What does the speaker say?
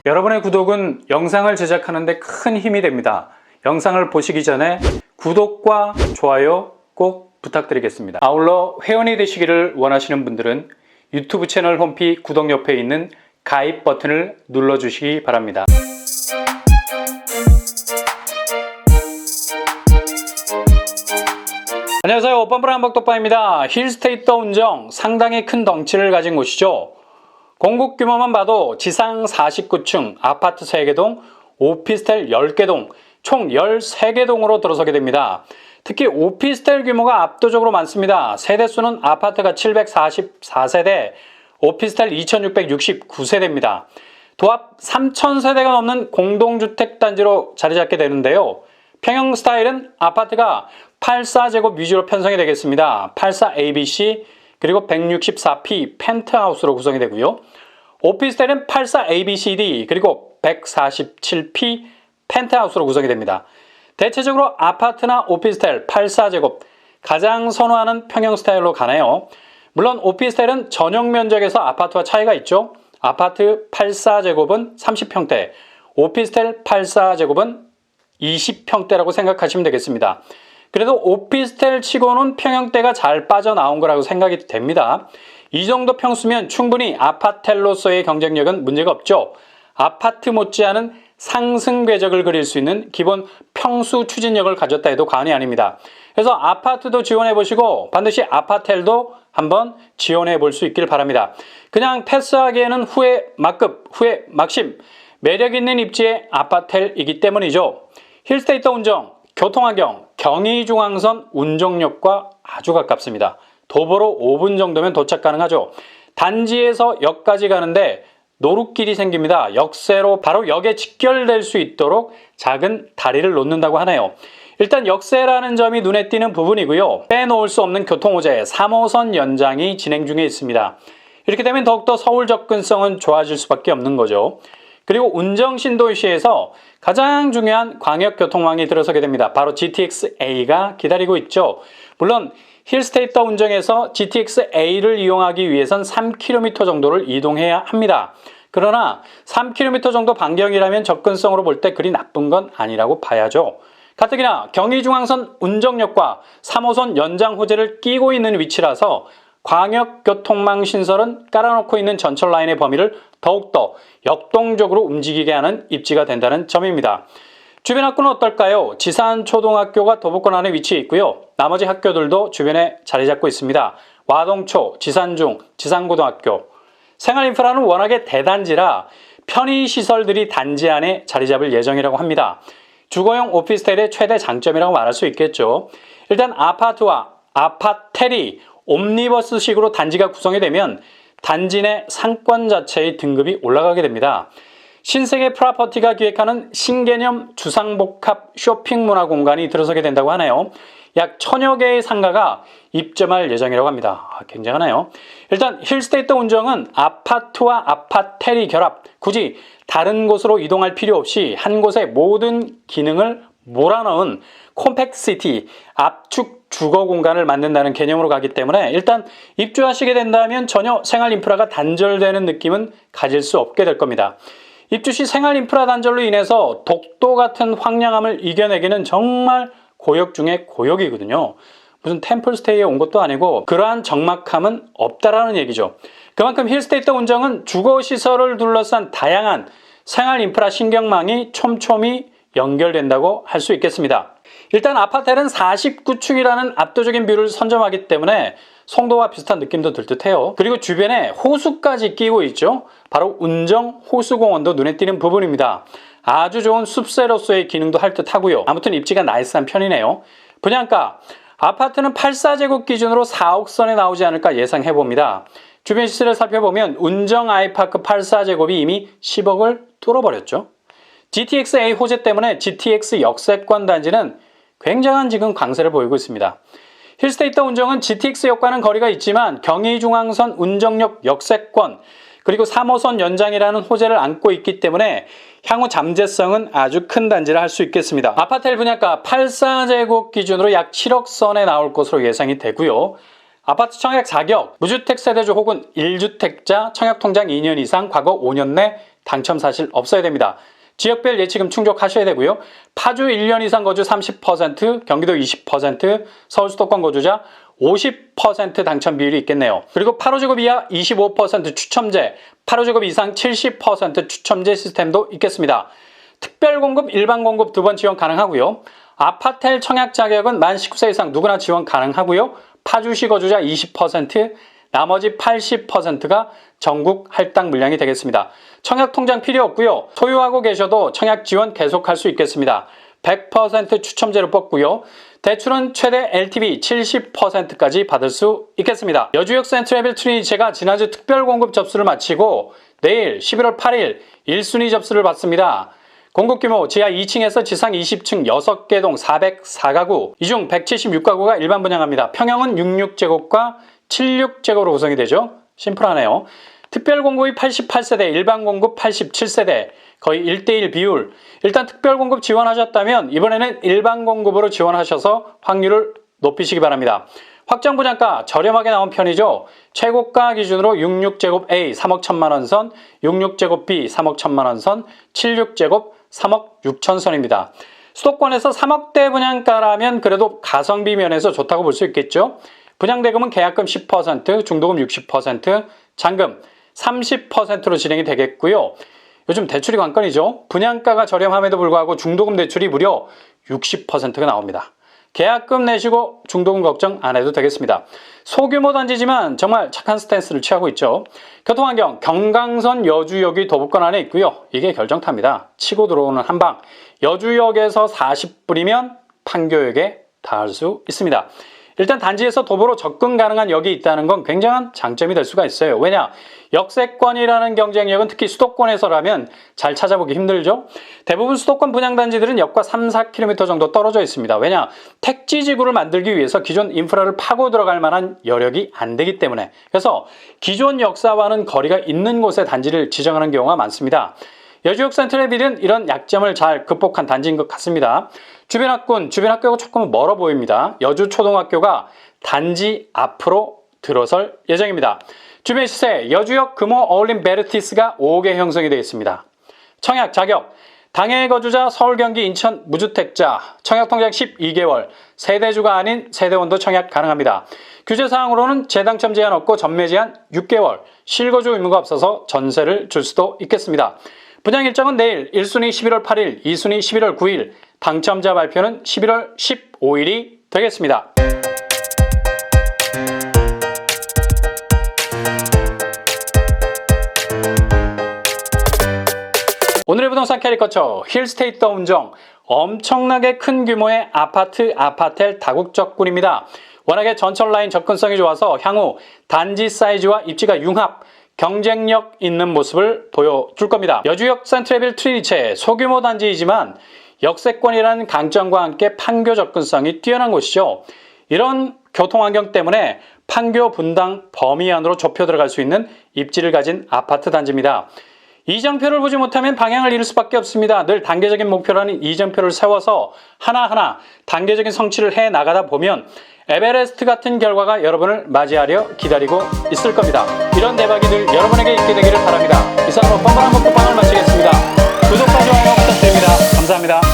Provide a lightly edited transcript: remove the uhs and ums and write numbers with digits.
여러분의 구독은 영상을 제작하는 데 큰 힘이 됩니다. 영상을 보시기 전에 구독과 좋아요 꼭 부탁드리겠습니다. 아울러 회원이 되시기를 원하시는 분들은 유튜브 채널 홈피 구독 옆에 있는 가입 버튼을 눌러주시기 바랍니다. 안녕하세요. 오빤브라 한박독방입니다. 힐스테이터 운정 상당히 큰 덩치를 가진 곳이죠. 공급 규모만 봐도 지상 49층 아파트 3개 동, 오피스텔 10개 동, 총 13개 동으로 들어서게 됩니다. 특히 오피스텔 규모가 압도적으로 많습니다. 세대수는 아파트가 744세대, 오피스텔 2669세대입니다. 도합 3000세대가 넘는 공동주택단지로 자리 잡게 되는데요. 평형 스타일은 아파트가 84제곱 위주로 편성이 되겠습니다. 84ABC 그리고 164P 펜트하우스로 구성이 되고요. 오피스텔은 84ABCD 그리고 147P 펜트하우스로 구성이 됩니다. 대체적으로 아파트나 오피스텔 84제곱 가장 선호하는 평형 스타일로 가네요. 물론 오피스텔은 전용 면적에서 아파트와 차이가 있죠. 아파트 84제곱은 30평대, 오피스텔 84제곱은 20평대라고 생각하시면 되겠습니다. 그래도 오피스텔 치고는 평형대가 잘 빠져나온 거라고 생각이 됩니다. 이 정도 평수면 충분히 아파텔로서의 경쟁력은 문제가 없죠. 아파트 못지않은 상승 궤적을 그릴 수 있는 기본 평수 추진력을 가졌다 해도 과언이 아닙니다. 그래서 아파트도 지원해 보시고 반드시 아파텔도 한번 지원해 볼 수 있길 바랍니다. 그냥 패스하기에는 후회 막급, 후회 막심, 매력 있는 입지의 아파텔이기 때문이죠. 힐스테이터 운정, 교통환경, 경의중앙선 운정역과 아주 가깝습니다. 도보로 5분 정도면 도착 가능하죠. 단지에서 역까지 가는데 노루길이 생깁니다. 역세로 바로 역에 직결될 수 있도록 작은 다리를 놓는다고 하네요. 일단 역세라는 점이 눈에 띄는 부분이고요. 빼놓을 수 없는 교통호재 3호선 연장이 진행 중에 있습니다. 이렇게 되면 더욱더 서울 접근성은 좋아질 수밖에 없는 거죠. 그리고 운정신도시에서 가장 중요한 광역교통망이 들어서게 됩니다. 바로 GTX-A가 기다리고 있죠. 물론 힐스테이터 운정에서 GTX-A를 이용하기 위해선 3km 정도를 이동해야 합니다. 그러나 3km 정도 반경이라면 접근성으로 볼 때 그리 나쁜 건 아니라고 봐야죠. 가뜩이나 경의중앙선 운정역과 3호선 연장 호재를 끼고 있는 위치라서 광역교통망 신설은 깔아놓고 있는 전철 라인의 범위를 더욱더 역동적으로 움직이게 하는 입지가 된다는 점입니다. 주변 학교는 어떨까요? 지산초등학교가 도보권 안에 위치해 있고요. 나머지 학교들도 주변에 자리 잡고 있습니다. 와동초, 지산중, 지산고등학교. 생활인프라는 워낙에 대단지라 편의시설들이 단지 안에 자리 잡을 예정이라고 합니다. 주거용 오피스텔의 최대 장점이라고 말할 수 있겠죠. 일단 아파트와 아파텔이 옴니버스식으로 단지가 구성이 되면 단지 내 상권 자체의 등급이 올라가게 됩니다. 신세계 프로퍼티가 기획하는 신개념 주상복합 쇼핑 문화 공간이 들어서게 된다고 하네요. 약 1000여 개의 상가가 입점할 예정이라고 합니다. 굉장하네요. 일단 힐스테이터 운정은 아파트와 아파텔이 결합, 굳이 다른 곳으로 이동할 필요 없이 한 곳에 모든 기능을 몰아넣은 콤팩시티, 압축 주거 공간을 만든다는 개념으로 가기 때문에 일단 입주하시게 된다면 전혀 생활 인프라가 단절되는 느낌은 가질 수 없게 될 겁니다. 입주 시 생활 인프라 단절로 인해서 독도 같은 황량함을 이겨내기는 정말 고역 중에 고역이거든요. 무슨 템플스테이에 온 것도 아니고 그러한 적막함은 없다라는 얘기죠. 그만큼 힐스테이터 운정은 주거시설을 둘러싼 다양한 생활 인프라 신경망이 촘촘히 연결된다고 할 수 있겠습니다. 일단 아파텔은 49층이라는 압도적인 뷰를 선점하기 때문에 송도와 비슷한 느낌도 들 듯해요. 그리고 주변에 호수까지 끼고 있죠. 바로 운정 호수공원도 눈에 띄는 부분입니다. 아주 좋은 숲세로서의 기능도 할 듯하고요. 아무튼 입지가 나이스한 편이네요. 분양가 아파트는 84제곱 기준으로 4억 선에 나오지 않을까 예상해봅니다. 주변 시세를 살펴보면 운정 아이파크 84제곱이 이미 10억을 뚫어버렸죠. GTX-A 호재 때문에 GTX 역세권 단지는 굉장한 지금 강세를 보이고 있습니다. 힐스테이터 운정은 GTX역과는 거리가 있지만 경의중앙선 운정역 역세권 그리고 3호선 연장이라는 호재를 안고 있기 때문에 향후 잠재성은 아주 큰 단지라 할 수 있겠습니다. 아파텔 분양가 84제곱 기준으로 약 7억 선에 나올 것으로 예상이 되고요. 아파트 청약 자격, 무주택 세대주 혹은 1주택자 청약 통장 2년 이상, 과거 5년 내 당첨 사실 없어야 됩니다. 지역별 예치금 충족하셔야 되고요. 파주 1년 이상 거주 30%, 경기도 20%, 서울 수도권 거주자 50% 당첨 비율이 있겠네요. 그리고 8호제곱 이하 25% 추첨제, 8호제곱 이상 70% 추첨제 시스템도 있겠습니다. 특별공급, 일반공급 두 번 지원 가능하고요. 아파텔 청약 자격은 만 19세 이상 누구나 지원 가능하고요. 파주시 거주자 20%, 나머지 80%가 전국 할당 물량이 되겠습니다. 청약 통장 필요 없고요. 소유하고 계셔도 청약 지원 계속할 수 있겠습니다. 100% 추첨제로 뽑고요. 대출은 최대 LTV 70%까지 받을 수 있겠습니다. 여주역 센트레빌 트리니체가 지난주 특별 공급 접수를 마치고 내일 11월 8일 1순위 접수를 받습니다. 공급 규모 지하 2층에서 지상 20층 6개 동 404가구, 이 중 176가구가 일반 분양합니다. 평형은 66제곱과 76제곱으로 구성이 되죠. 심플하네요. 특별 공급이 88세대, 일반 공급 87세대, 거의 1대1 비율. 일단 특별 공급 지원하셨다면 이번에는 일반 공급으로 지원하셔서 확률을 높이시기 바랍니다. 확정 분양가 저렴하게 나온 편이죠. 최고가 기준으로 66제곱 A 3억 1천만 원 선, 66제곱 B 3억 1천만 원 선, 76제곱 3억 6천 선입니다. 수도권에서 3억대 분양가라면 그래도 가성비 면에서 좋다고 볼 수 있겠죠. 분양대금은 계약금 10%, 중도금 60%, 잔금 30%로 진행이 되겠고요. 요즘 대출이 관건이죠. 분양가가 저렴함에도 불구하고 중도금 대출이 무려 60%가 나옵니다. 계약금 내시고 중도금 걱정 안 해도 되겠습니다. 소규모 단지지만 정말 착한 스탠스를 취하고 있죠. 교통환경, 경강선 여주역이 도보권 안에 있고요. 이게 결정타입니다. 치고 들어오는 한방. 여주역에서 40분이면 판교역에 닿을 수 있습니다. 일단 단지에서 도보로 접근 가능한 역이 있다는 건 굉장한 장점이 될 수가 있어요. 왜냐? 역세권이라는 경쟁력은 특히 수도권에서라면 잘 찾아보기 힘들죠. 대부분 수도권 분양단지들은 역과 3, 4km 정도 떨어져 있습니다. 왜냐? 택지지구를 만들기 위해서 기존 인프라를 파고 들어갈 만한 여력이 안 되기 때문에. 그래서 기존 역사와는 거리가 있는 곳에 단지를 지정하는 경우가 많습니다. 여주역 센트레빌은 이런 약점을 잘 극복한 단지인 것 같습니다. 주변 학군, 주변 학교가 조금 멀어 보입니다. 여주초등학교가 단지 앞으로 들어설 예정입니다. 주변 시세, 여주역 금호 어울림 베르티스가 5개 형성이 되어 있습니다. 청약 자격, 당해 거주자 서울, 경기, 인천 무주택자, 청약 통장 12개월, 세대주가 아닌 세대원도 청약 가능합니다. 규제사항으로는 재당첨 제한 없고 전매 제한 6개월, 실거주 의무가 없어서 전세를 줄 수도 있겠습니다. 분양 일정은 내일 1순위 11월 8일, 2순위 11월 9일, 당첨자 발표는 11월 15일이 되겠습니다. 오늘의 부동산 캐리커처 힐스테이트 운정, 엄청나게 큰 규모의 아파텔 다국적군입니다. 워낙에 전철 라인 접근성이 좋아서 향후 단지 사이즈와 입지가 융합, 경쟁력 있는 모습을 보여줄 겁니다. 여주역 센트레빌 트리니체 소규모 단지이지만 역세권이라는 강점과 함께 판교 접근성이 뛰어난 곳이죠. 이런 교통환경 때문에 판교 분당 범위 안으로 좁혀 들어갈 수 있는 입지를 가진 아파트 단지입니다. 이정표를 보지 못하면 방향을 잃을 수밖에 없습니다. 늘 단계적인 목표라는 이정표를 세워서 하나하나 단계적인 성취를 해 나가다 보면 에베레스트 같은 결과가 여러분을 맞이하려 기다리고 있을 겁니다. 이런 대박이 늘 여러분에게 있게 되기를 바랍니다. 이상으로 뻔뻔한 먹방을 마치겠습니다. 구독과 좋아요 부탁드립니다. 감사합니다.